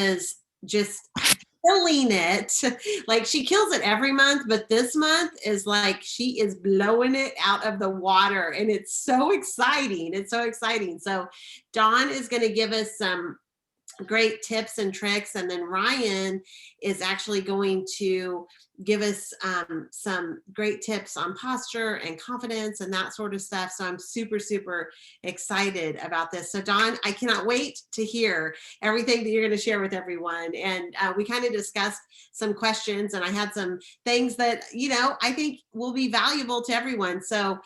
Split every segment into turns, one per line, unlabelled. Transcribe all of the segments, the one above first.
is just killing it. Like she kills it every month, but this month is like she is blowing it out of the water, and it's so exciting. It's so exciting. So Dawn is going to give us some great tips and tricks, and then Ryan is actually going to give us some great tips on posture and confidence and that sort of stuff. So I'm super, super excited about this. So Dawn, I cannot wait to hear everything that you're going to share with everyone. And we kind of discussed some questions, and I had some things that, you know, I think will be valuable to everyone. So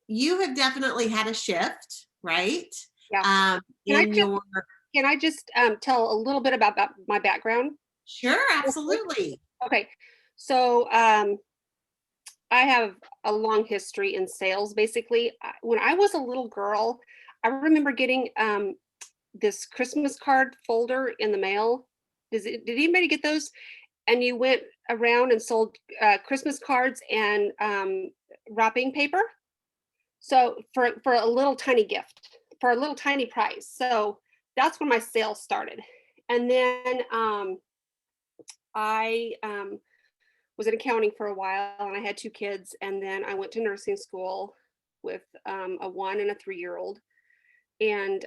you have definitely had a shift, right?
Yeah.
In your
Can I just tell a little bit about my background?
Sure, absolutely.
Okay. So I have a long history in sales. Basically, when I was a little girl, I remember getting this Christmas card folder in the mail. Did anybody get those? And you went around and sold Christmas cards and wrapping paper. So for a little tiny gift, for a little tiny price. So that's when my sales started. And then I was in accounting for a while, and I had 2 kids. And then I went to nursing school with a 1 and a 3-year-old. And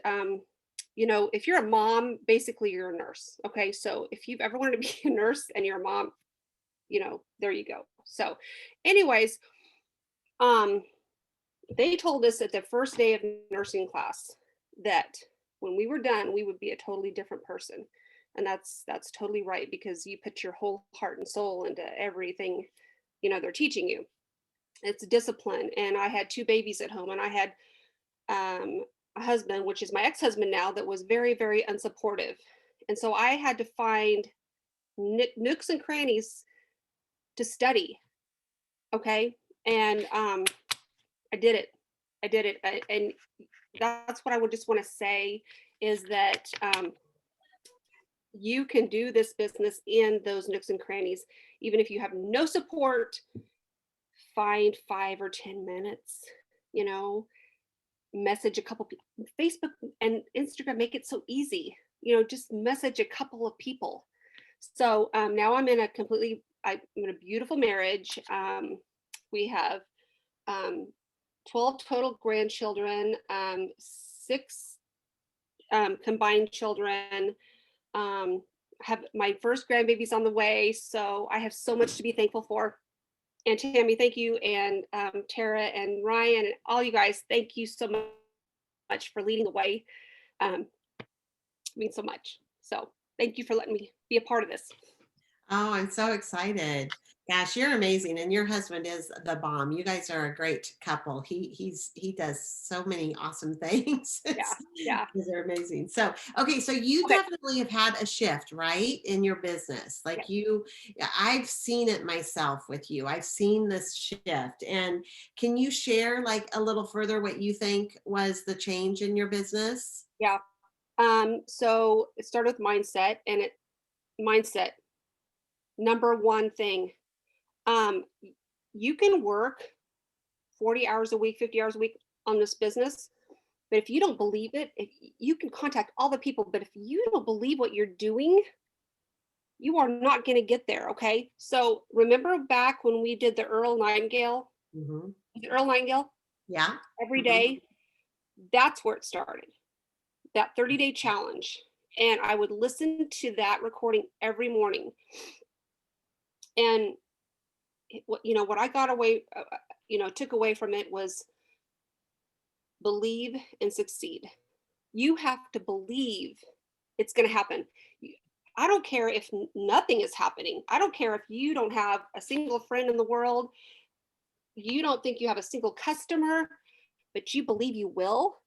you know, if you're a mom, basically you're a nurse. Okay, so if you've ever wanted to be a nurse and you're a mom, you know, there you go. So, anyways, um, they told us at the first day of nursing class that when we were done, we would be a totally different person. And that's totally right, because you put your whole heart and soul into everything, you know, they're teaching you. It's discipline. And I had 2 babies at home, and I had a husband, which is my ex-husband now, that was very, very unsupportive. And so I had to find nooks and crannies to study. Okay. And I did it. And that's what I would just want to say, is that you can do this business in those nooks and crannies. Even if you have no support, find 5 or 10 minutes, you know, message a couple people. Facebook and Instagram make it so easy, you know, just message a couple of people. So now I'm in I'm in a beautiful marriage. We have 12 total grandchildren, 6 combined children. Have my first grandbabies on the way. So I have so much to be thankful for. And Tammy, thank you. And Tara and Ryan and all you guys, thank you so much for leading the way. It means so much. So thank you for letting me be a part of this.
Oh, I'm so excited. Gosh, you're amazing. And your husband is the bomb. You guys are a great couple. He does so many awesome things.
Yeah.
They're amazing. So, okay, so you
Okay.
definitely have had a shift, right, in your business. Like I've seen it myself with you. I've seen this shift. And can you share like a little further what you think was the change in your business?
Yeah. So it started with mindset, and mindset, number one thing. You can work 40 hours a week, 50 hours a week on this business, but if you don't believe it, if you can contact all the people, but if you don't believe what you're doing, you are not going to get there. Okay. So remember back when we did the Earl Nightingale,
Mm-hmm.
Earl Nightingale
Yeah.
every
Mm-hmm.
day, that's where it started, that 30-day challenge. And I would listen to that recording every morning. And you know what I got away, took away from it was believe and succeed. You have to believe it's going to happen. I don't care if nothing is happening. I don't care if you don't have a single friend in the world. You don't think you have a single customer, but you believe you will.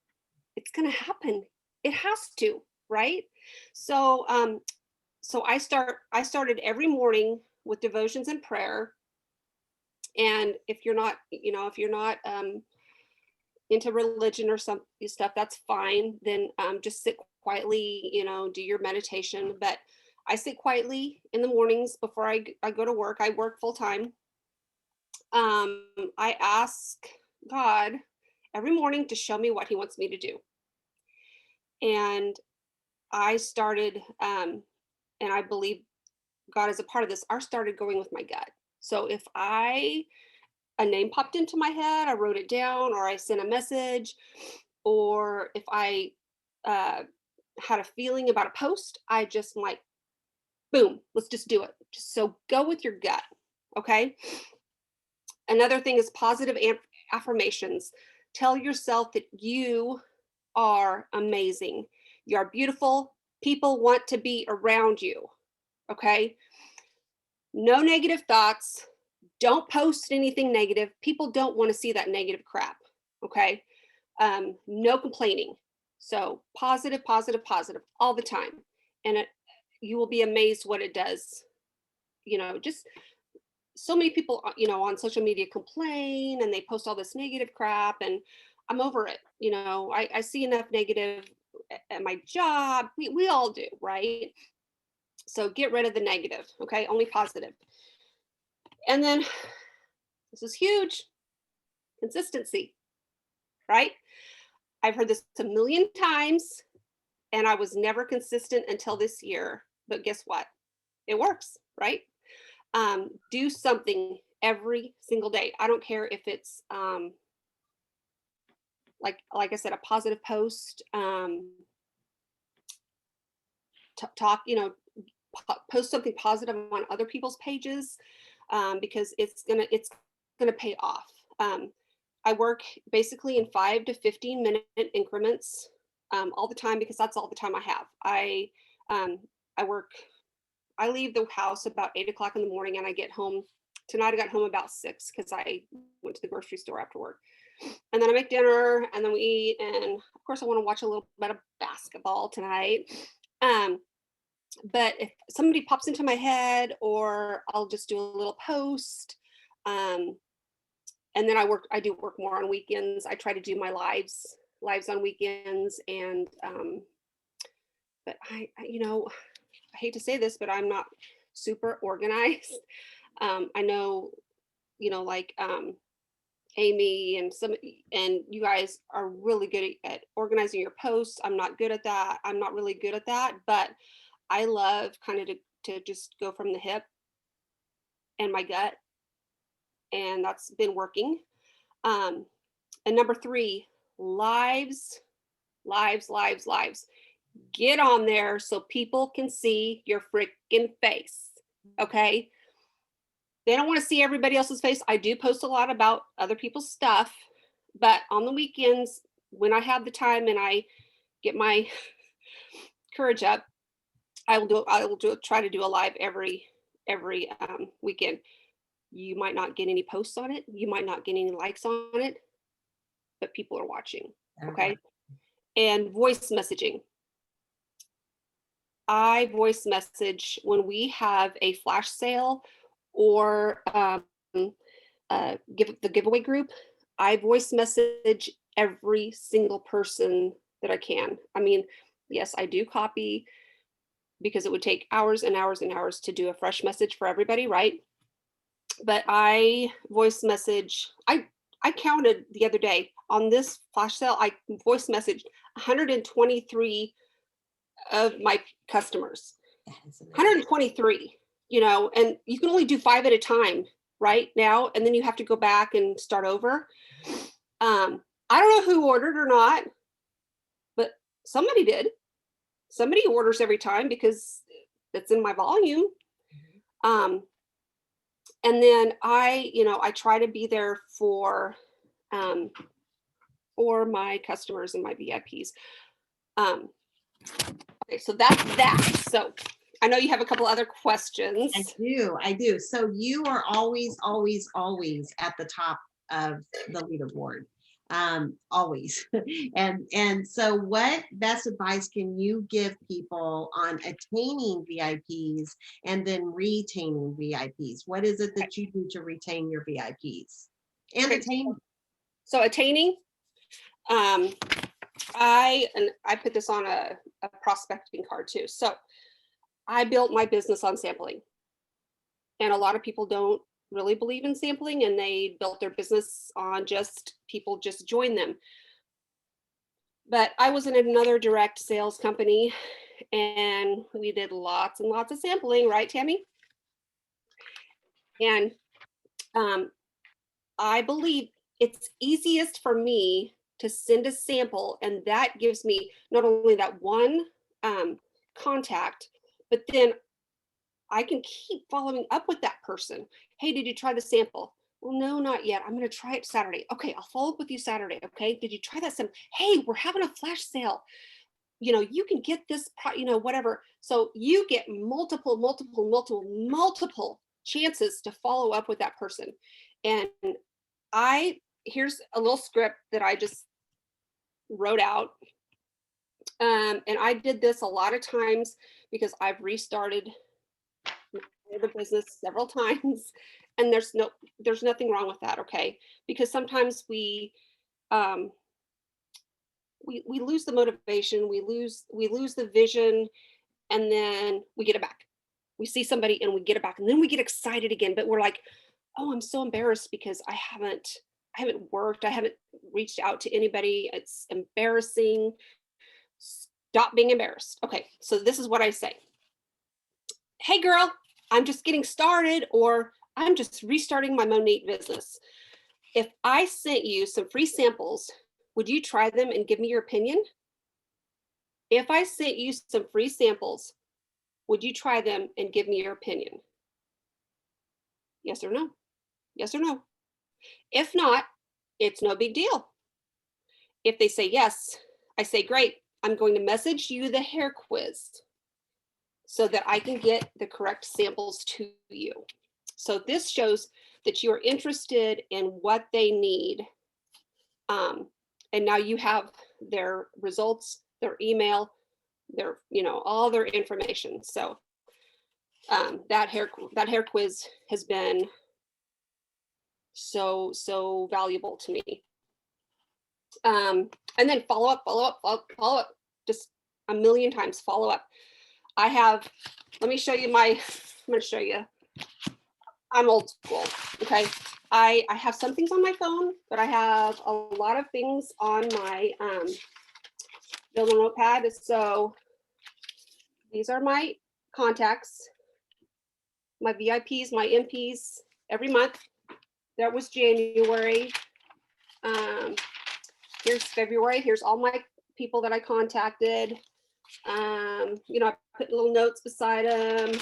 It's going to happen. It has to, right? So, so I started every morning with devotions and prayer. And if you're not, into religion or some stuff, that's fine. Then just sit quietly, do your meditation. But I sit quietly in the mornings before I go to work. I work full time. I ask God every morning to show me what he wants me to do. And I started and I believe God is a part of this, I started going with my gut. So if a name popped into my head, I wrote it down, or I sent a message, or if I uh, had a feeling about a post, I just like, boom, let's just do it. Just so go with your gut. Okay. Another thing is positive affirmations. Tell yourself that you are amazing. You are beautiful. People want to be around you. Okay. No negative thoughts. Don't post anything negative. People don't want to see that negative crap. Okay. No complaining. So positive, positive, positive all the time. And you will be amazed what it does. Just so many people, on social media complain and they post all this negative crap, and I'm over it. I see enough negative at my job. We all do, right? So get rid of the negative. Okay. Only positive. And then this is huge, consistency, right? I've heard this a million times and I was never consistent until this year. But guess what? It works, right? Do something every single day. I don't care if it's like I said, a positive post, talk, post something positive on other people's pages, because it's gonna pay off. I work basically in 5 to 15 minute increments, all the time, because that's all the time I have. Um, I work. I leave the house about 8 o'clock in the morning, and I get home. Tonight I got home about 6 because I went to the grocery store after work. And then I make dinner, and then we eat. And of course, I want to watch a little bit of basketball tonight. Um, but if somebody pops into my head, or I'll just do a little post. Um, and then I do work more on weekends. I try to do my lives on weekends. And but I hate to say this, but I'm not super organized. I know, like Amy and you guys are really good at organizing your posts. I'm not good at that. I'm not really good at that, but I love kind of to just go from the hip and my gut, and that's been working. Um, and number 3, lives, lives, lives, lives. Get on there so people can see your freaking face. Okay. They don't want to see everybody else's face. I do post a lot about other people's stuff, but on the weekends, when I have the time and I get my courage up, I will try to do a live every weekend. You might not get any posts on it. You might not get any likes on it, but people are watching. Okay. And voice messaging. I voice message when we have a flash sale, or the giveaway group. I voice message every single person that I can. I mean, yes, I do copy, because it would take hours and hours and hours to do a fresh message for everybody, right? But I voice message. I counted the other day on this flash sale. I voice messaged 123 of my customers. 123, and you can only do 5 at a time right now, and then you have to go back and start over. I don't know who ordered or not, but somebody did. Somebody orders every time because it's in my volume. And then I try to be there for my customers and my VIPs. Okay, so that's that. So I know you have a couple other questions.
I do. So you are always, always, always at the top of the leaderboard. Always. And so what best advice can you give people on attaining VIPs and then retaining VIPs? What is it that you do to retain your VIPs and attain?
So attaining, I put this on a prospecting card too. So I built my business on sampling, and a lot of people don't really believe in sampling, and they built their business on just people just join them. But I was in another direct sales company, and we did lots and lots of sampling, right, Tammy? And I believe it's easiest for me to send a sample, and that gives me not only that one contact, but then I can keep following up with that person. Hey, did you try the sample? Well, no, not yet. I'm going to try it Saturday. Okay, I'll follow up with you Saturday. Okay, did you try that sample? Hey, we're having a flash sale. You know, you can get this, you know, whatever. So you get multiple chances to follow up with that person. And here's a little script that I just wrote out. And I did this a lot of times because I've restarted the business several times, and there's nothing wrong with that, okay? Because sometimes we lose the motivation, we lose the vision, and then we get it back. We see somebody and we get it back, and then we get excited again, but we're like, oh, I'm so embarrassed because I haven't worked, I haven't reached out to anybody. It's embarrassing. Stop being embarrassed. Okay, so this is what I say. Hey girl, I'm just getting started, or I'm just restarting my Monate business. If I sent you some free samples, would you try them and give me your opinion? If I sent you some free samples, would you try them and give me your opinion? Yes or no? Yes or no? If not, it's no big deal. If they say yes, I say, great, I'm going to message you the hair quiz so that I can get the correct samples to you. So this shows that you are interested in what they need. And now you have their results, their email, their, you know, all their information. So that hair quiz has been so valuable to me. And then follow up, just a million times follow up. I have, let me show you I'm going to show you. I'm old school, okay? I have some things on my phone, but I have a lot of things on my little notepad. So these are my contacts, my VIPs, my MPs every month. That was January. Here's February. Here's all my people that I contacted. You know, I put little notes beside them.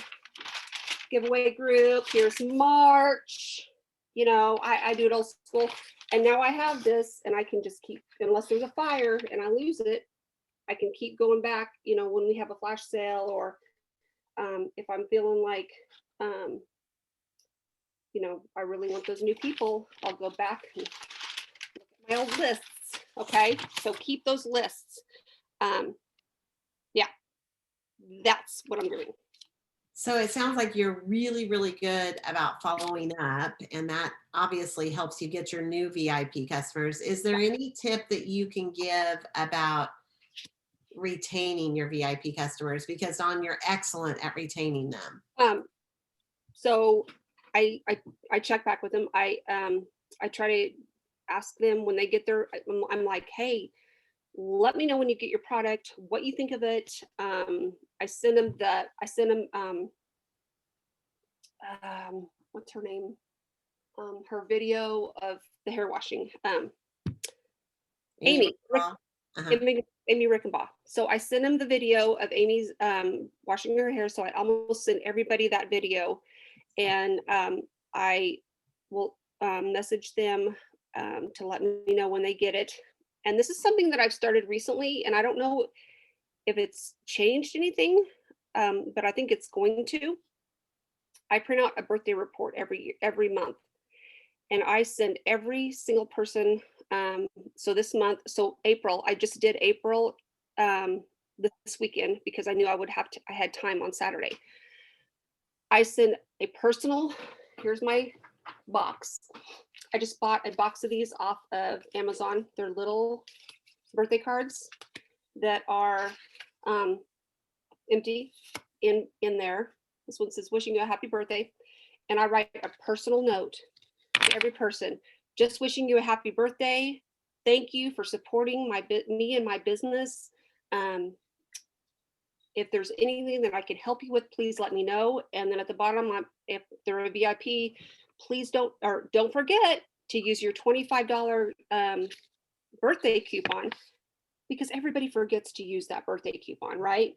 Giveaway group. Here's March. You know, I do it old school. And now I have this, and I can just keep, unless there's a fire and I lose it, I can keep going back, you know, when we have a flash sale, or if I'm feeling like, you know, I really want those new people, I'll go back and look at my old lists. Okay, so keep those lists. Yeah, that's what I'm doing.
So it sounds like you're really, really good about following up, and that obviously helps you get your new VIP customers. Is there any tip that you can give about retaining your VIP customers? Because Dawn, you're excellent at retaining them.
So I check back with them. I try to ask them when they get there. I'm like, hey, let me know when you get your product, what you think of it. I send them what's her name? Her video of the hair washing. Amy.
Uh-huh.
Amy Rickenbaugh. So I send them the video of Amy's washing her hair. So I almost send everybody that video, and I will message them to let me know when they get it. And this is something that I've started recently, and I don't know if it's changed anything, but I think it's going to. I print out a birthday report every month, and I send every single person. So this month, so April, I just did April this weekend because I knew I had time on Saturday. I send a personal, here's my box. I just bought a box of these off of Amazon. They're little birthday cards that are empty in there. This one says, wishing you a happy birthday. And I write a personal note to every person, just wishing you a happy birthday. Thank you for supporting me and my business. And If there's anything that I can help you with, please let me know. And then at the bottom, if they're a VIP, please don't forget to use your $25 birthday coupon, because everybody forgets to use that birthday coupon, right?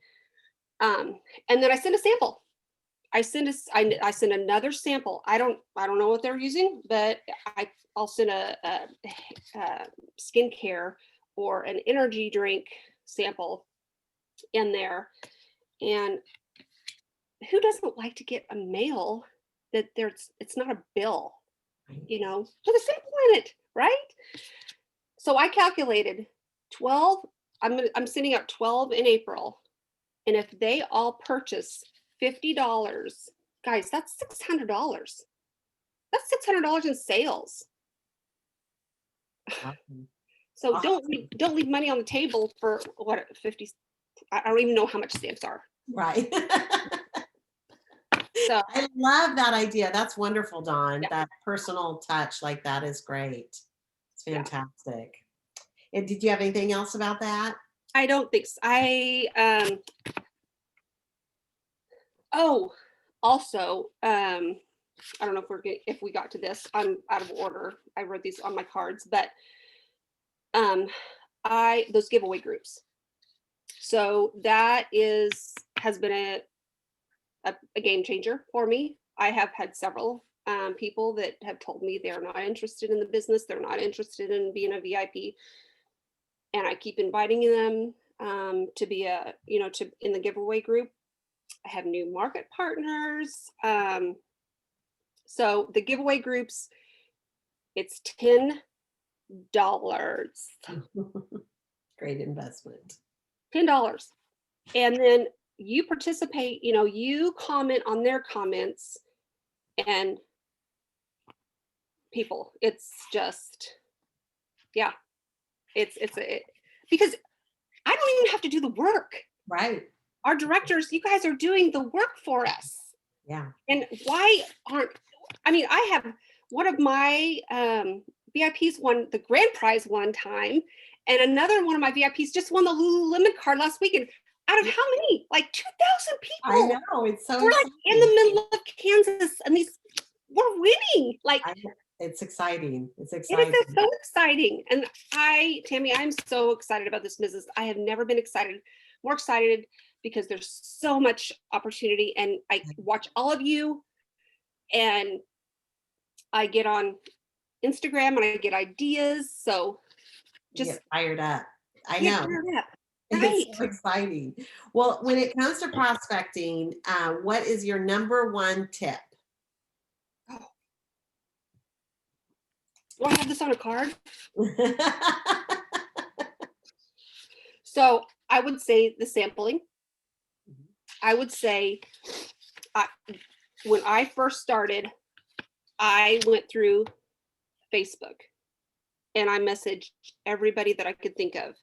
And then I send a sample. I send another sample. I don't know what they're using, but I'll send a skincare or an energy drink sample in there. And who doesn't like to get a mail that it's not a bill, with a sample in it, right? So I calculated 12. I'm sending out 12 in April, and if they all purchase $50, guys, that's $600. That's $600 in sales.
Awesome.
So don't leave money on the table for what, 50. I don't even know how much stamps are.
Right.
So
I love that idea. That's wonderful, Dawn.
Yeah.
That personal touch like that is great. It's fantastic. And did you have anything else about that?
I don't think so. Also, I don't know if we got to this. I'm out of order. I wrote these on my cards, but those giveaway groups. So that has been a game changer for me. I have had several people that have told me they're not interested in the business. They're not interested in being a VIP. And I keep inviting them to be in the giveaway group. I have new market partners. So the giveaway groups, it's $10.
Great investment.
$10. And then you participate, you comment on their comments, and people, it's just, because I don't even have to do the work.
Right.
Our directors, you guys are doing the work for us.
Yeah.
And I have one of my VIPs won the grand prize one time, and another one of my VIPs just won the Lululemon card last weekend. Out of how many? Like 2,000 people.
I know, it's so
We're like in the middle of Kansas, and we're winning. Like,
it's exciting. It's exciting.
It is so exciting. And Tammy, I'm so excited about this business. I have never been more excited, because there's so much opportunity, and I watch all of you, and I get on Instagram and I get ideas. So just
get fired up. I know.
Right.
It's so exciting. Well, when it comes to prospecting, what is your number one tip?
Oh. Do I have this on a card? So I would say the sampling. I would say when I first started, I went through Facebook and I messaged everybody that I could think of.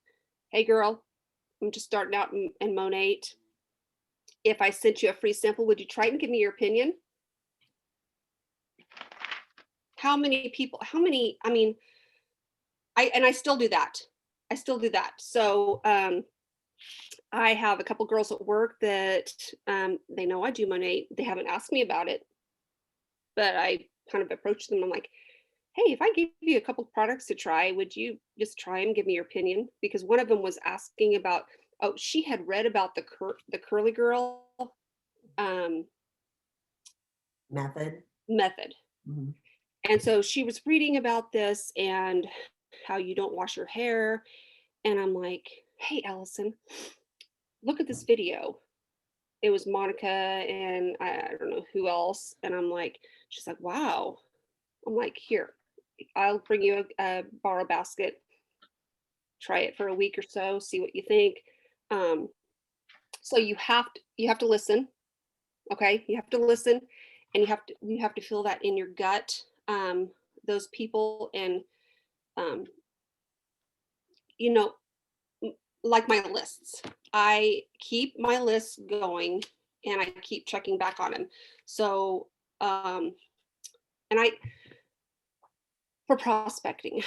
Hey girl, I'm just starting out in Monate. If I sent you a free sample, would you try it and give me your opinion? How many people, I still do that. So I have a couple girls at work that they know I do Monate. They haven't asked me about it, but I kind of approached them. I'm like, hey, if I gave you a couple of products to try, would you just try them, give me your opinion? Because one of them was asking about, she had read about the curly girl method. Mm-hmm. And so she was reading about this and how you don't wash your hair. And I'm like, hey, Allison, look at this video. It was Monica and I don't know who else. And I'm like, she's like, wow. I'm like, here, I'll bring you a borrow basket. Try it for a week or so, see what you think. So you have to listen. Okay, you have to listen, and you have to feel that in your gut. Those people, and like my lists. I keep my lists going, and I keep checking back on them. So, and for prospecting,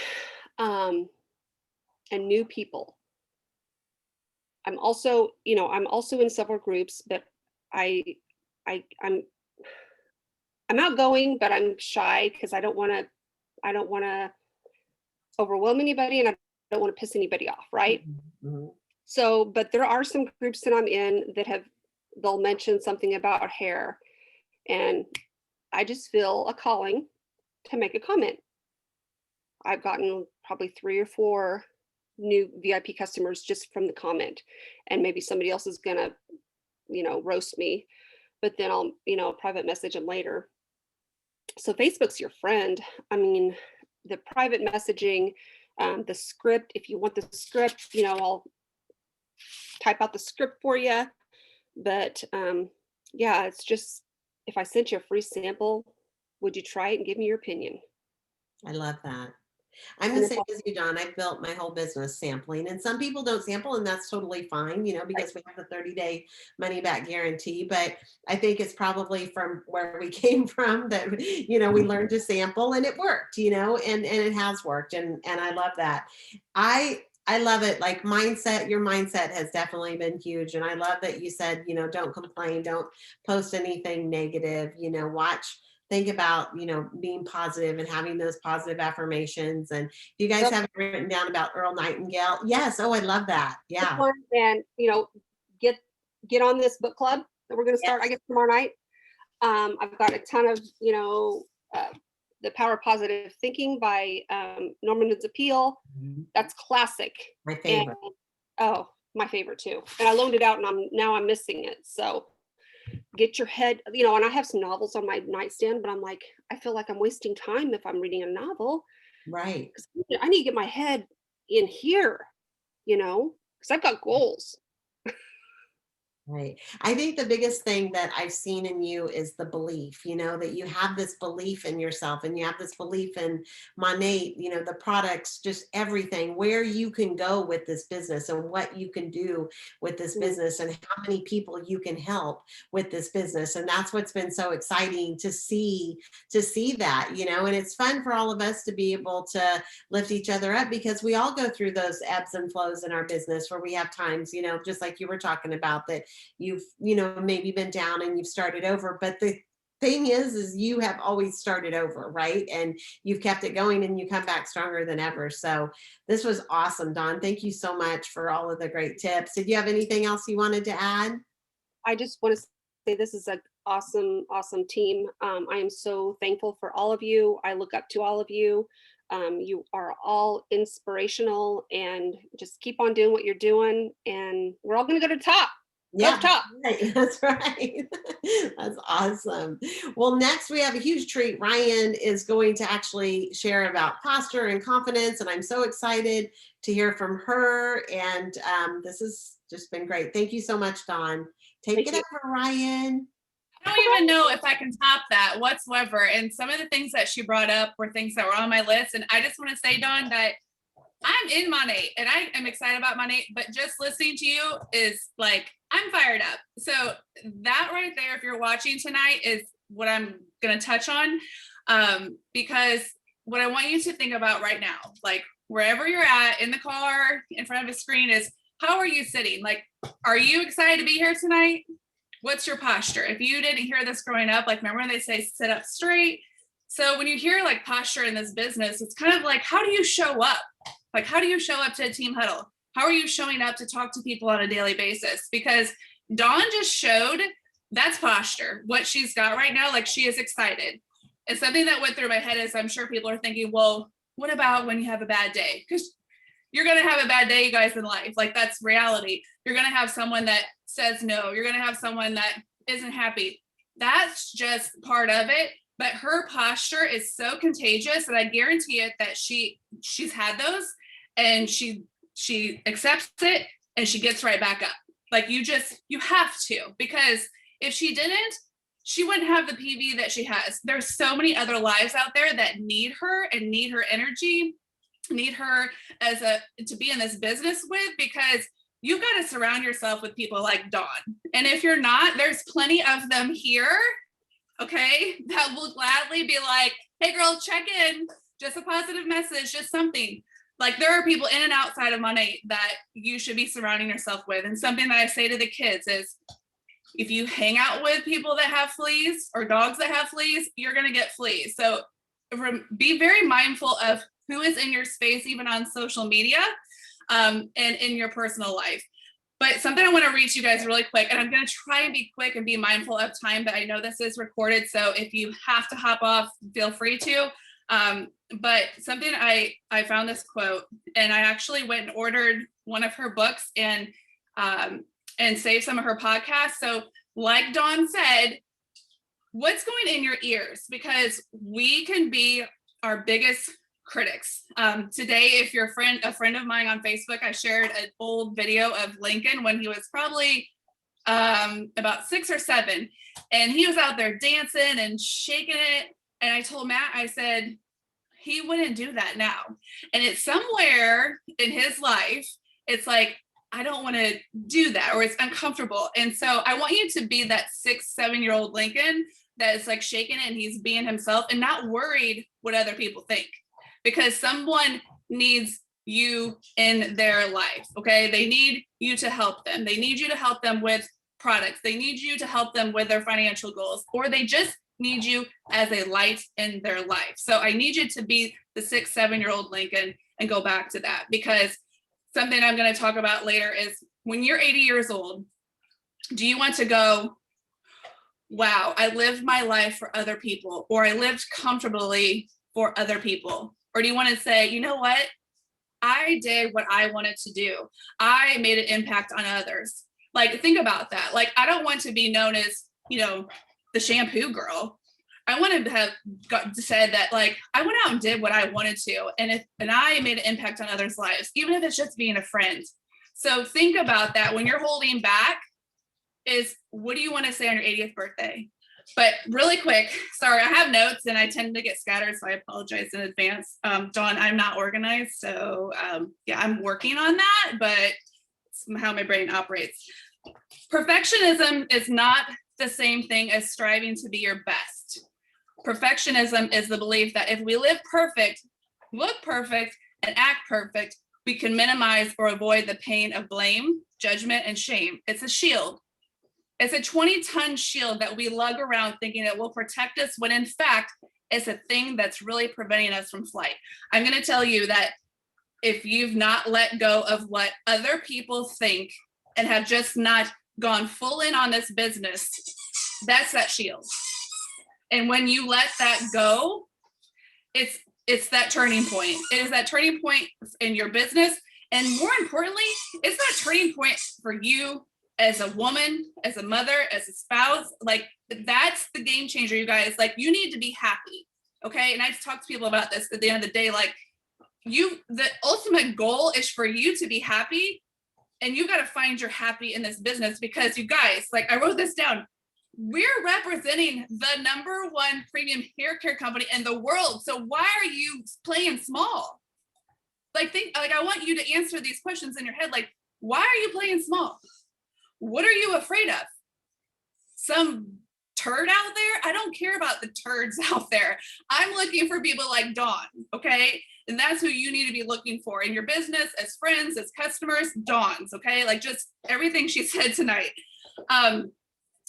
and new people, I'm also, I'm also in several groups, but I I I'm outgoing, but I'm shy because I don't want to overwhelm anybody, and I don't want to piss anybody off, right?
Mhm, mhm.
So, but there are some groups that I'm in that they'll mention something about hair, and I just feel a calling to make a comment. I've gotten probably 3 or 4 new VIP customers just from the comment, and maybe somebody else is gonna, roast me, but then I'll, private message them later. So Facebook's your friend. I mean, the private messaging, the script, if you want the script, I'll type out the script for you. But yeah, it's just, if I sent you a free sample, would you try it and give me your opinion?
I love that. I'm the
And if
same as you, Don. I've built my whole business sampling, and some people don't sample, and that's totally fine,
I,
because we have the 30-day money back guarantee. But I think it's probably from where we came from that, we learned to sample and it worked, and it has worked. And I love that. I love it. Like mindset, your mindset has definitely been huge. And I love that you said, don't complain, don't post anything negative, watch, think about, being positive and having those positive affirmations. And you guys
Yep,
have it written down about Earl Nightingale. Yes. Oh, I love that.
this
Yeah.
one, and get get on this book club that we're going to start, I
Yes.
guess, tomorrow night. I've got a ton of, uh, The Power of Positive Thinking by Norman Appeal.
Mhm.
That's classic.
My
And
favorite.
oh, my favorite too. And I loaned it out, and I'm missing it. So get your head, and I have some novels on my nightstand, but I'm like, I feel like I'm wasting time if I'm reading a novel,
Right.
because I need to get my head in here, because I've got goals.
Right. I think the biggest thing that I've seen in you is the belief, that you have this belief in yourself and you have this belief in Monate, the products, just everything, where you can go with this business and what you can do with this
Mm,
business and how many people you can help with this business. And that's what's been so exciting to see that, and it's fun for all of us to be able to lift each other up because we all go through those ebbs and flows in our business where we have times, just like you were talking about, that you've maybe been down and you've started over, but the thing is you have always started over, right? And you've kept it going and you come back stronger than ever. So this was awesome, Don. Thank you so much for all of the great tips. Did you have anything else you wanted to add?
I just want to say this is an awesome, awesome team. I am so thankful for all of you. I look up to all of you. You are all inspirational, and just keep on doing what you're doing, and we're all going to go to the top. Go to
Yeah,
the top.
right. That's right. That's awesome. Well, next we have a huge treat. Ryann is going to actually share about posture and confidence, and I'm so excited to hear from her. And this has just been great. Thank you so much, Dawn. Take
Thank
it
you.
over, Ryann.
I don't even know if I can top that whatsoever. And some of the things that she brought up were things that were on my list. And I just want to say, Dawn, that I'm in Monate and I am excited about Monate, but just listening to you is like, I'm fired up. So that right there, if you're watching tonight, is what I'm going to touch on. Because what I want you to think about right now, like wherever you're at, in the car, in front of a screen, is how are you sitting? Like, are you excited to be here tonight? What's your posture? If you didn't hear this growing up, like remember when they say sit up straight? So when you hear like posture in this business, it's kind of like, how do you show up? Like, how do you show up to a team huddle? How are you showing up to talk to people on a daily basis? Because Dawn just showed that's posture. What she's got right now, like she is excited. And something that went through my head is I'm sure people are thinking, well, what about when you have a bad day? Because you're going to have a bad day, you guys, in life. Like that's reality. You're going to have someone that says no. You're going to have someone that isn't happy. That's just part of it. But her posture is so contagious that I guarantee it that she's had those and she accepts it and she gets right back up. Like you have to, because if she didn't, she wouldn't have the PV that she has. There's so many other lives out there that need her and need her energy, need her to be in this business with, because you've got to surround yourself with people like Dawn. And if you're not, there's plenty of them here, okay, that will gladly be like, hey girl, check in, just a positive message, just something. Like there are people in and outside of money that you should be surrounding yourself with. And something that I say to the kids is, if you hang out with people that have fleas or dogs that have fleas, you're going to get fleas. So be very mindful of who is in your space, even on social media, and in your personal life. But something I want to reach you guys really quick, and I'm going to try and be quick and be mindful of time, but I know this is recorded. So if you have to hop off, feel free to. But something I found this quote, and I actually went and ordered one of her books and saved some of her podcasts. So like Dawn said, what's going in your ears? Because we can be our biggest critics. Today, if you're a friend of mine on Facebook, I shared an old video of Lincoln when he was probably about 6 or 7, and he was out there dancing and shaking it. And I told Matt, I said, he wouldn't do that now. And it's somewhere in his life, it's like, I don't want to do that, or it's uncomfortable. And so I want you to be that 6, 7-year-old Lincoln that is like shaking it and he's being himself and not worried what other people think, because someone needs you in their life. Okay. They need you to help them. They need you to help them with products. They need you to help them with their financial goals, or they just need you as a light in their life. So I need you to be the 6, 7-year-old Lincoln and go back to that, because something I'm going to talk about later is when you're 80 years old, do you want to go, wow, I lived my life for other people, or I lived comfortably for other people? Or do you want to say, you know what? I did what I wanted to do. I made an impact on others. Like, think about that. Like, I don't want to be known as, the shampoo girl. I wanted to have said that, like, I went out and did what I wanted to. And I made an impact on others' lives, even if it's just being a friend. So think about that when you're holding back, is what do you want to say on your 80th birthday? But really quick, sorry, I have notes and I tend to get scattered, so I apologize in advance. Dawn, I'm not organized, so I'm working on that, but it's how my brain operates. Perfectionism is not the same thing as striving to be your best. Perfectionism is the belief that if we live perfect, look perfect, and act perfect, we can minimize or avoid the pain of blame, judgment, and shame. It's a shield. It's a 20-ton shield that we lug around thinking it will protect us, when in fact, it's a thing that's really preventing us from flight. I'm going to tell you that if you've not let go of what other people think and have just not gone full in on this business, that's that shield. And when you let that go, it's that turning point. It is that turning point in your business. And more importantly, it's that turning point for you as a woman, as a mother, as a spouse. Like, that's the game changer, you guys. Like, you need to be happy. Okay. And I talk to people about this at the end of the day. Like, the ultimate goal is for you to be happy. And you got to find your happy in this business, because you guys, like, I wrote this down. We're representing the #1 premium hair care company in the world. So why are you playing small? Like, I want you to answer these questions in your head. Like, why are you playing small? What are you afraid of? Some turd out there? I don't care about the turds out there. I'm looking for people like Dawn, okay? And that's who you need to be looking for in your business, as friends, as customers, Dawn's, okay? Like, just everything she said tonight.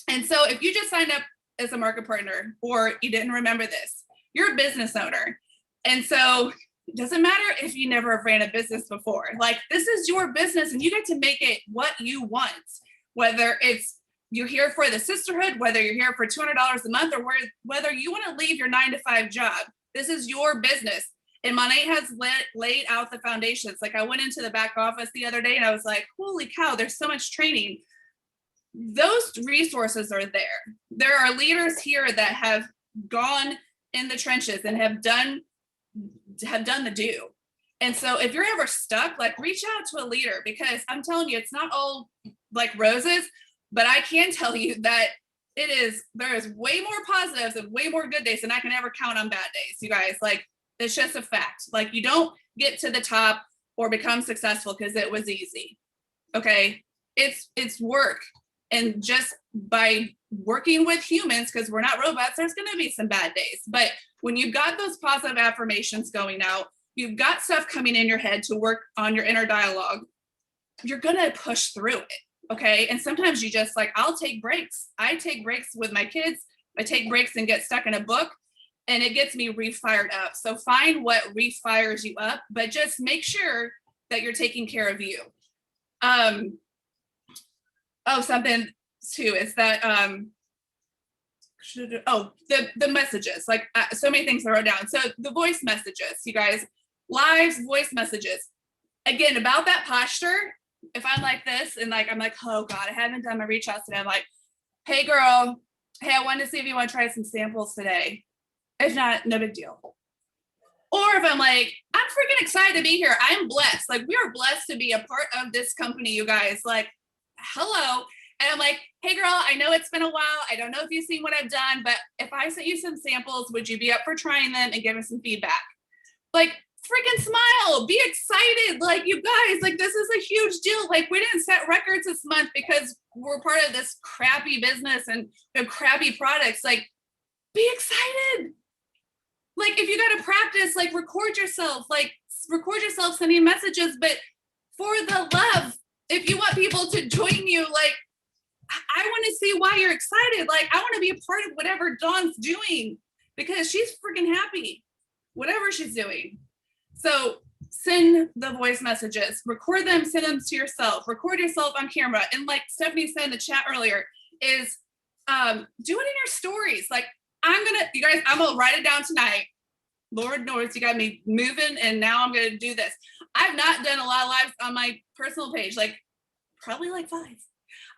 And so if you just signed up as a market partner, or you didn't remember this, you're a business owner. And so it doesn't matter if you never ran a business before. Like, this is your business and you get to make it what you want. Whether it's you're here for the sisterhood, whether you're here for $200 a month, or whether you want to leave your 9-to-5 job, this is your business. And Monet has laid out the foundations. Like, I went into the back office the other day and I was like, holy cow, there's so much training. Those resources are there. There are leaders here that have gone in the trenches and have done the do. And so if you're ever stuck, like, reach out to a leader, because I'm telling you, it's not all like roses, but I can tell you that there is way more positives and way more good days than I can ever count on bad days, you guys. Like, it's just a fact. Like, you don't get to the top or become successful because it was easy. Okay. It's work. And just by working with humans, because we're not robots, there's going to be some bad days. But when you've got those positive affirmations going out, you've got stuff coming in your head to work on your inner dialogue, you're going to push through it. Okay. And sometimes you just like, I'll take breaks. I take breaks with my kids. I take breaks and get stuck in a book, and it gets me re-fired up. So find what re-fires you up, but just make sure that you're taking care of you. Something too is that, the messages, like so many things I wrote down. So the voice messages, you guys, lives, voice messages. Again, about that posture, if I'm like this and like, I'm like, oh God, I haven't done my reach outs today. I'm like, hey girl, hey, I wanted to see if you want to try some samples today. If not, no big deal. Or if I'm like, I'm freaking excited to be here. I'm blessed. Like, we are blessed to be a part of this company, you guys. Like, hello. And I'm like, hey girl, I know it's been a while. I don't know if you've seen what I've done, but if I sent you some samples, would you be up for trying them and giving some feedback? Like, freaking smile, be excited. Like, you guys, like, this is a huge deal. Like, we didn't set records this month because we're part of this crappy business and we have crappy products. Like, be excited. Like, if you got to practice, like, record yourself sending messages, but for the love, if you want people to join you, like, I want to see why you're excited. Like, I want to be a part of whatever Dawn's doing because she's freaking happy, whatever she's doing. So send the voice messages, record them, send them to yourself, record yourself on camera. And like Stephanie said in the chat earlier, is do it in your stories. Like, I'm gonna write it down tonight. Lord knows you got me moving, and now I'm gonna do this. I've not done a lot of lives on my personal page, like probably like 5.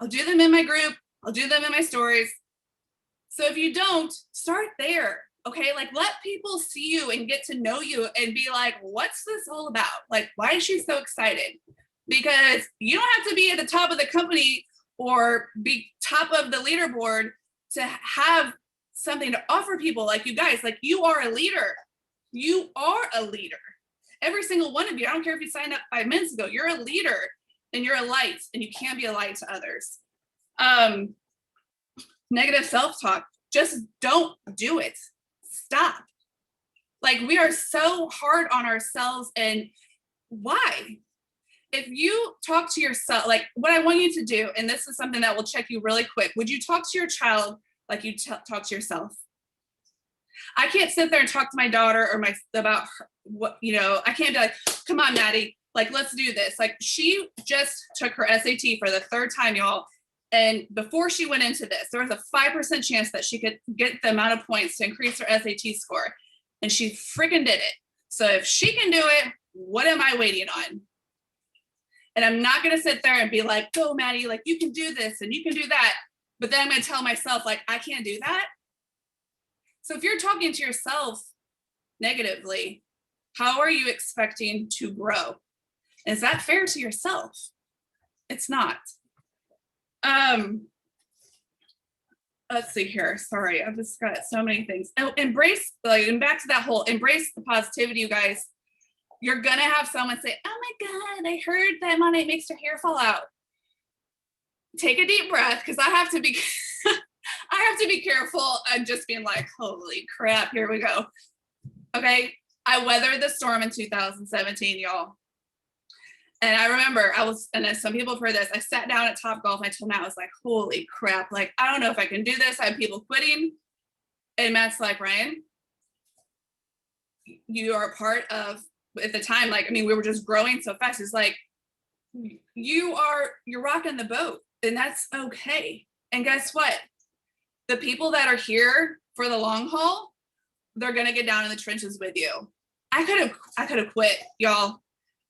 I'll do them in my group. I'll do them in my stories. So if you don't, start there. Okay, like, let people see you and get to know you and be like, what's this all about? Like, why is she so excited? Because you don't have to be at the top of the company or be top of the leaderboard to have something to offer people. Like, you guys, like, you are a leader. You are a leader. Every single one of you, I don't care if you signed up 5 minutes ago, you're a leader and you're a light, and you can be a light to others. Negative self-talk, just don't do it. Stop. Like, we are so hard on ourselves, and why? If you talk to yourself, like, what I want you to do, and this is something that will check you really quick, would you talk to your child like you talk to yourself? I can't sit there and talk to my daughter or about her, what, I can't be like, come on, Maddie, like, let's do this. Like, she just took her SAT for the 3rd time, y'all. And before she went into this, there was a 5% chance that she could get the amount of points to increase her SAT score. And she freaking did it. So if she can do it, what am I waiting on? And I'm not going to sit there and be like, go, Maddie, like, you can do this and you can do that. But then I'm going to tell myself, like, I can't do that. So if you're talking to yourself negatively, how are you expecting to grow? Is that fair to yourself? It's not. Let's see here. Sorry, I've just got so many things. Oh, embrace, like, and back to that whole embrace the positivity, you guys. You're gonna have someone say, oh my God, I heard that Monday makes your hair fall out. Take a deep breath, because I have to be I have to be careful. I'm just being like, holy crap, here we go. Okay. I weathered the storm in 2017, y'all. And I remember and as some people have heard this, I sat down at Topgolf and I told Matt, I was like, holy crap, like, I don't know if I can do this. I have people quitting. And Matt's like, Ryann, you are a part of, at the time, like, I mean, we were just growing so fast. It's like, you're rocking the boat, and that's okay. And guess what? The people that are here for the long haul, they're going to get down in the trenches with you. I could have quit, y'all.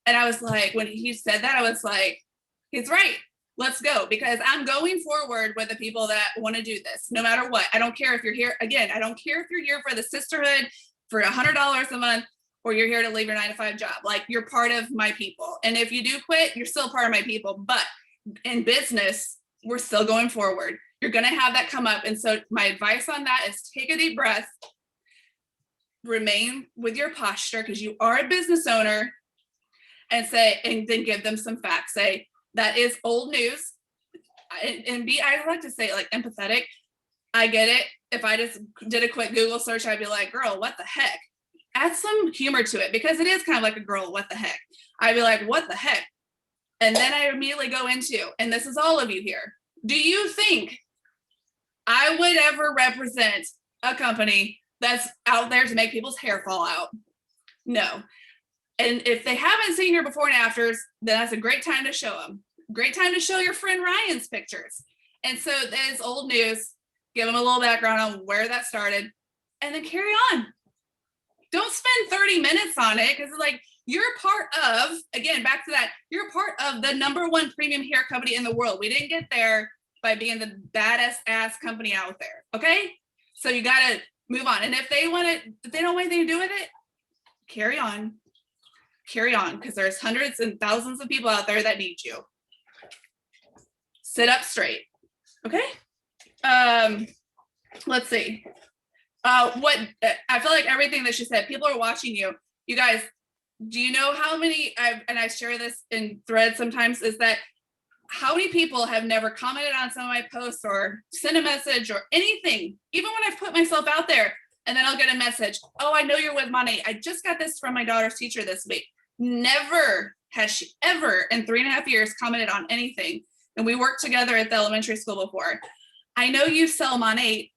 And I was like, when he said that, I was like, he's right. Let's go, because I'm going forward with the people that want to do this, no matter what. I don't care if you're here. Again, I don't care if you're here for the sisterhood for $100 a month, or you're here to leave your 9-to-5 job. Like, you're part of my people. And if you do quit, you're still part of my people. But in business, we're still going forward. You're going to have that come up. And so my advice on that is take a deep breath, remain with your posture, because you are a business owner, and then give them some facts. Say, that is old news. I like to say, like, empathetic. I get it. If I just did a quick Google search, I'd be like, girl, what the heck? add some humor to it, because it is kind of like a girl, what the heck? I'd be like, what the heck? And then I immediately go into, and this is all of you here. Do you think I would ever represent a company that's out there to make people's hair fall out? No. And if they haven't seen your before and afters, then that's a great time to show them. Great time to show your friend Ryan's pictures. And so that is old news. Give them a little background on where that started, and then carry on. Don't spend 30 minutes on it, because it's like, you're part of, again, back to that, you're part of the #1 premium hair company in the world. We didn't get there by being the baddest ass company out there. Okay. So you got to move on. And if they want to, if they don't want anything to do with it, carry on, because there's hundreds and thousands of people out there that need you. Sit up straight. Okay. Let's see. What I feel like everything that she said, people are watching you. You guys, do you know how many, and I share this in threads sometimes, is that how many people have never commented on some of my posts or sent a message or anything, even when I've put myself out there, and then I'll get a message, oh, I know you're with Money. I just got this from my daughter's teacher this week. Never has she ever in 3.5 years commented on anything. And we worked together at the elementary school before. I know you sell Money,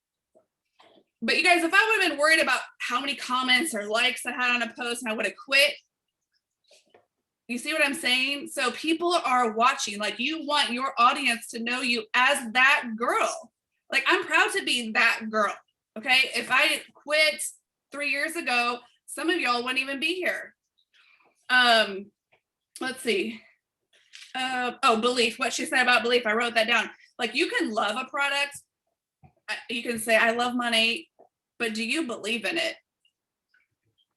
but you guys, if I would have been worried about how many comments or likes I had on a post and I would have quit, you see what I'm saying? So people are watching, like, you want your audience to know you as that girl. Like, I'm proud to be that girl. Okay. If I quit 3 years ago, some of y'all wouldn't even be here. Let's see. Belief, what she said about belief. I wrote that down. Like, you can love a product. You can say, I love Money, but do you believe in it?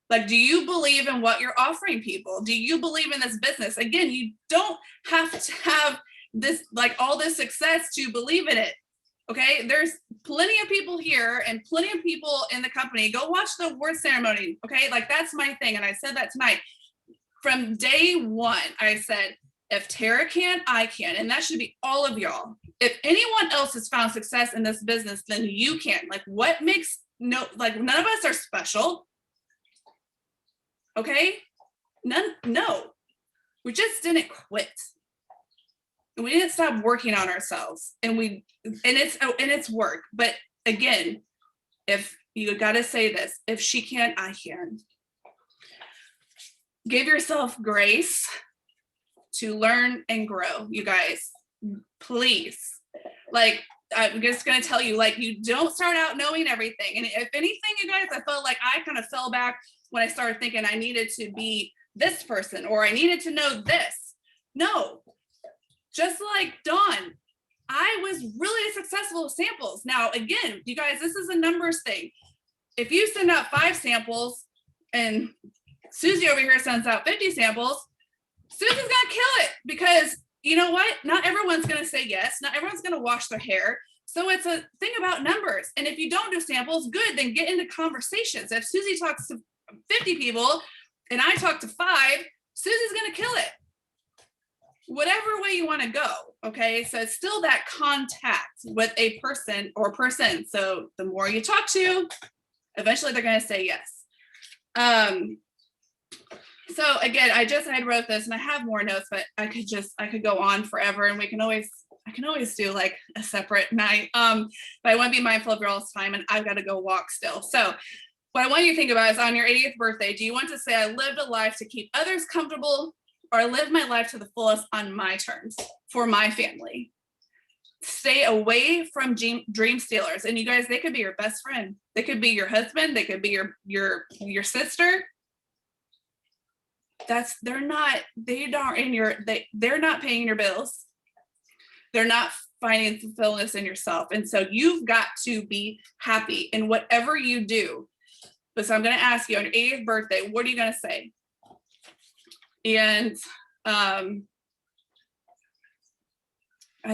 Like, do you believe in what you're offering people? Do you believe in this business? Again, you don't have to have this, like, all this success to believe in it. Okay. There's plenty of people here and plenty of people in the company. Go watch the award ceremony. Okay. Like, that's my thing. And I said that tonight. From day one, I said, if Tara can, I can. And that should be all of y'all. If anyone else has found success in this business, then you can. Like, what makes none of us are special. Okay. No, we just didn't quit. We didn't stop working on ourselves, and it's work. But again, if you got to say this, if she can, I can. Give yourself grace to learn and grow, you guys, please. Like, I'm just going to tell you, like, you don't start out knowing everything. And if anything, you guys, I felt like I kind of fell back when I started thinking I needed to be this person, or I needed to know this. No, just like Dawn, I was really successful with samples. Now, again, you guys, this is a numbers thing. If you send out 5 samples and Susie over here sends out 50 samples, Susie's going to kill it, because you know what? Not everyone's going to say yes. Not everyone's going to wash their hair. So it's a thing about numbers. And if you don't do samples, good, then get into conversations. If Susie talks to 50 people and I talk to 5, Susie's going to kill it. Whatever way you want to go. Okay. So it's still that contact with a person or person. So the more you talk to, eventually they're going to say yes. So again, I wrote this, and I have more notes, but I could go on forever, and I can always do like a separate night. But I want to be mindful of your all's time, and I've got to go walk still. So what I want you to think about is, on your 80th birthday, do you want to say, I lived a life to keep others comfortable, or I lived my life to the fullest on my terms for my family? Stay away from dream stealers. And you guys, they could be your best friend. They could be your husband. They could be your sister. They're not paying your bills. They're not finding fulfillment in yourself. And so you've got to be happy in whatever you do. But so I'm going to ask you, on your 80th birthday, what are you going to say? And I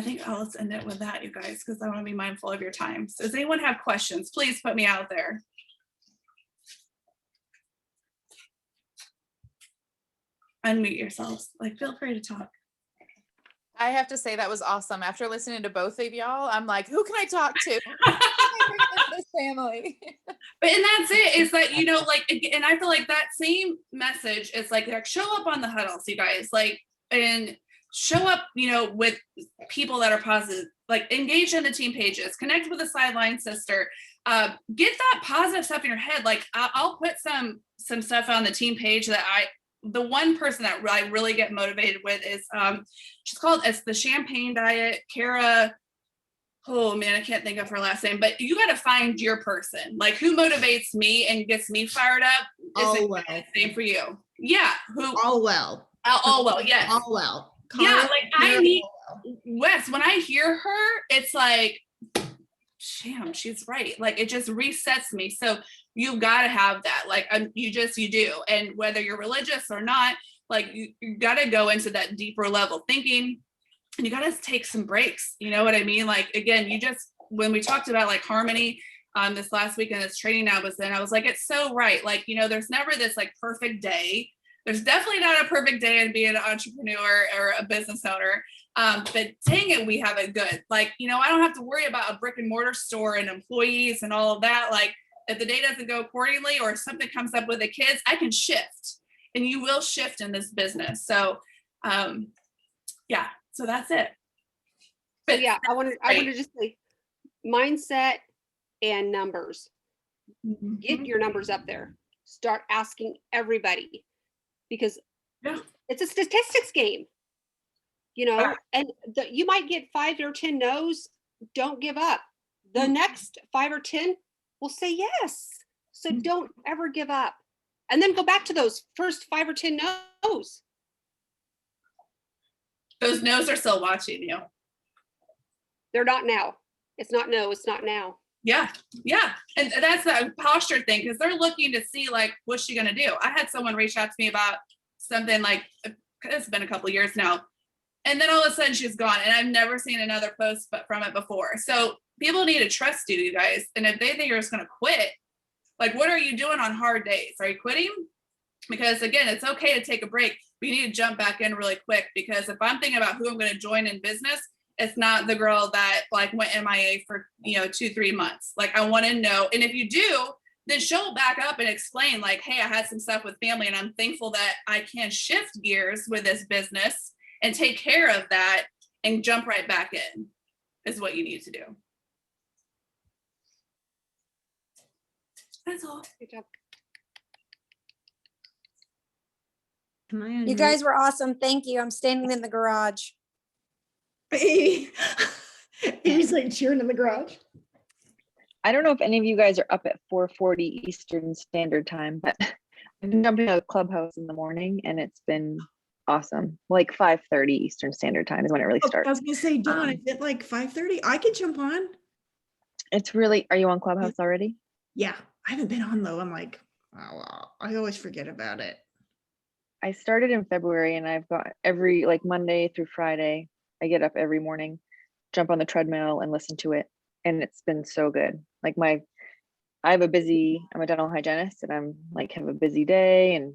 think let's end it with that, you guys, because I want to be mindful of your time. So does anyone have questions? Please put me out there. Unmute yourselves. Like, feel free to talk.
I have to say that was awesome. After listening to both of y'all, I'm like, who can I talk to? This family.
But and that's it. Is that, you know, like, and I feel like that same message is like show up on the huddles, you guys, like, and show up, you know, with people that are positive, like engage in the team pages, connect with a sideline sister, get that positive stuff in your head. Like I'll put some stuff on the team page that the one person that I really get motivated with is it's the Champagne Diet, Kara. Oh man, I can't think of her last name, but you got to find your person, like who motivates me and gets me fired up.
All well.
Same for you. Yeah.
All well.
All well. Yes.
All well.
Yeah. Like I need Wes. When I hear her, it's like, damn, she's right. Like it just resets me. So you've got to have that. Like you do. And whether you're religious or not, like you got to go into that deeper level thinking. And you got to take some breaks. You know what I mean? Like, again, when we talked about like harmony this last week in this training I was in, I was like, it's so right. Like, you know, there's never this like perfect day. There's definitely not a perfect day in being an entrepreneur or a business owner. But dang it, we have it good. Like, you know, I don't have to worry about a brick and mortar store and employees and all of that. Like if the day doesn't go accordingly or something comes up with the kids, I can shift, and you will shift in this business. So, yeah. So that's it.
But yeah, I wanted to just say mindset and numbers. Get your numbers up there. Start asking everybody, because it's a statistics game, you know, and you might get 5 or 10 no's. Don't give up. The next 5 or 10 will say yes. So don't ever give up. And then go back to those first 5 or 10 no's.
Those no's are still watching you.
They're not now. It's not now.
Yeah. Yeah. And that's that posture thing, because they're looking to see like, what's she going to do? I had someone reach out to me about something like, it's been a couple of years now. And then all of a sudden she's gone, and I've never seen another post from it before. So people need to trust you guys. And if they think you're just going to quit, like, what are you doing on hard days? Are you quitting? Because again, it's okay to take a break. We need to jump back in really quick, because if I'm thinking about who I'm going to join in business, it's not the girl that like went MIA for, 2-3 months. Like I want to know. And if you do, then she'll back up and explain like, hey, I had some stuff with family and I'm thankful that I can shift gears with this business and take care of that and jump right back in is what you need to do. That's all.
Good job.
You guys were awesome. Thank you. I'm standing in the garage.
He's like cheering in the garage.
I don't know if any of you guys are up at 4:40 Eastern Standard Time, but I've been jumping out of Clubhouse in the morning, and it's been awesome. Like 5:30 Eastern Standard Time is when it really starts.
I was gonna say, Dawn, is it like 5:30? I could jump on.
It's really, are you on Clubhouse already?
Yeah, I haven't been on though. I'm like, oh, I always forget about it.
I started in February, and I've got every like Monday through Friday, I get up every morning, jump on the treadmill and listen to it. And it's been so good. Like I'm a dental hygienist, and I'm like, have a busy day and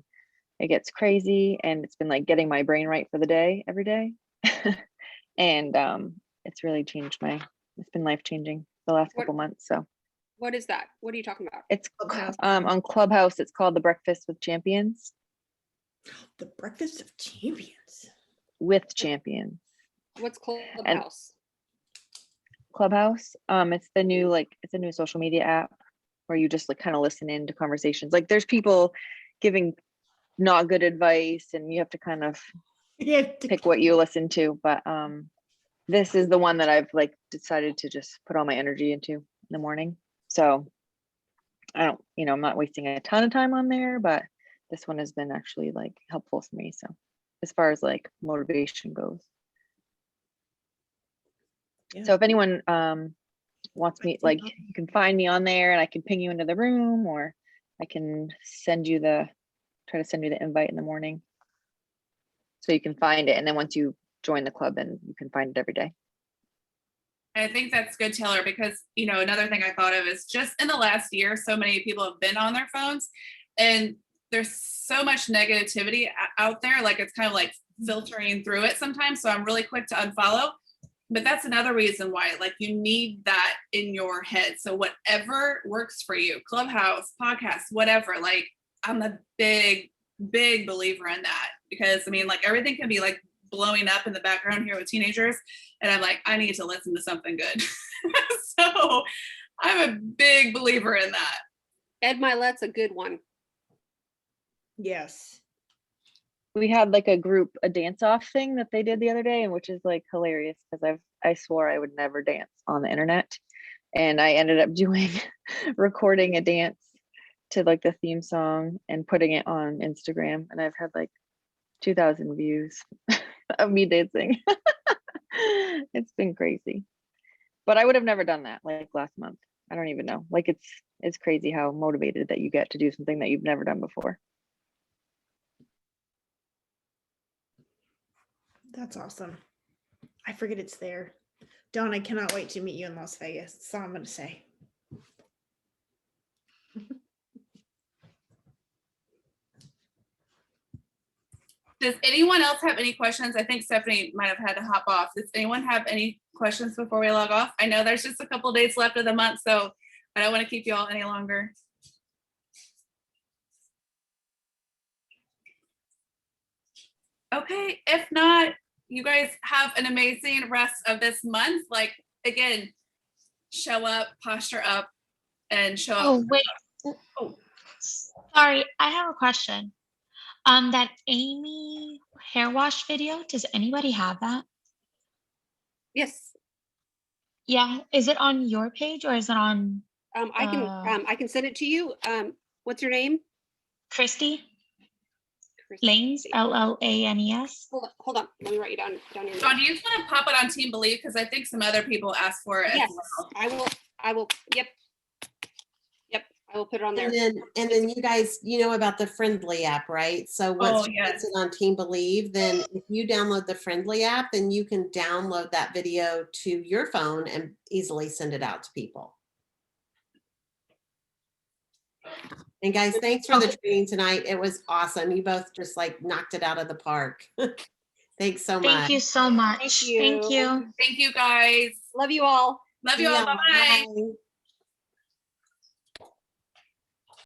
it gets crazy. And it's been like getting my brain right for the day every day. And it's really changed it's been life-changing the last couple months. So
What is that? What are you talking about?
it's on Clubhouse, it's called the Breakfast with Champions.
The Breakfast of Champions.
With champions.
What's Clubhouse?
Clubhouse, it's a new social media app where you just like kind of listen in to conversations. Like there's people giving not good advice, and you have to kind of pick what you listen to. But this is the one that I've like decided to just put all my energy into in the morning. So I'm not wasting a ton of time on there, but this one has been actually like helpful for me. So as far as like motivation goes. Yeah. So if anyone wants me, like you can find me on there, and I can ping you into the room, or I can try to send you the invite in the morning so you can find it. And then once you join the club, then you can find it every day.
I think that's good, Taylor, because, another thing I thought of is just in the last year, so many people have been on their phones, and there's so much negativity out there. Like it's kind of like filtering through it sometimes. So I'm really quick to unfollow. but that's another reason why, like, you need that in your head. So whatever works for you, Clubhouse, podcast, whatever, like, I'm a big believer in that, because I mean, like, everything can be like blowing up in the background here with teenagers, and I'm like, I need to listen to something good. So I'm a big believer in that.
Ed Milet's a good one.
Yes.
We had like a dance off thing that they did the other day, and which is like hilarious because I swore I would never dance on the internet, and I ended up doing recording a dance to like the theme song and putting it on Instagram, and I've had like 2,000 views of me dancing. It's been crazy, but I would have never done that like last month. I don't even know. Like it's crazy how motivated that you get to do something that you've never done before.
That's awesome. I forget it's there. Dawn, I cannot wait to meet you in Las Vegas. That's all I'm going to say.
Does anyone else have any questions? I think Stephanie might have had to hop off. Does anyone have any questions before we log off? I know there's just a couple days left of the month, so I don't want to keep you all any longer. Okay, if not, you guys have an amazing rest of this month. Like, again, show up, posture up, and show up.
Oh, wait.
Oh.
Sorry, I have a question. That Amy hair wash video, does anybody have that?
Yes.
Yeah, is it on your page or is it on
I can send it to you. What's your name?
Christy
Christy.
Lanes, Lanes?
Hold on. Let me write you down here.
John, do you just want to pop it on Team Believe? Because I think some other people asked for it.
Yes,
as well.
I will. Yep. I will put it on there.
And then you guys, you know about the Friendly app, right? So once you
yes.
put it on Team Believe, then if you download the Friendly app, then you can download that video to your phone and easily send it out to people. And guys, thanks for the training tonight. It was awesome. You both just like knocked it out of the park. Thanks so much.
Thank you so much.
Thank you.
Thank you.
Thank you, guys.
Love you all.
Love you all.
Yeah,
Bye-bye.
bye.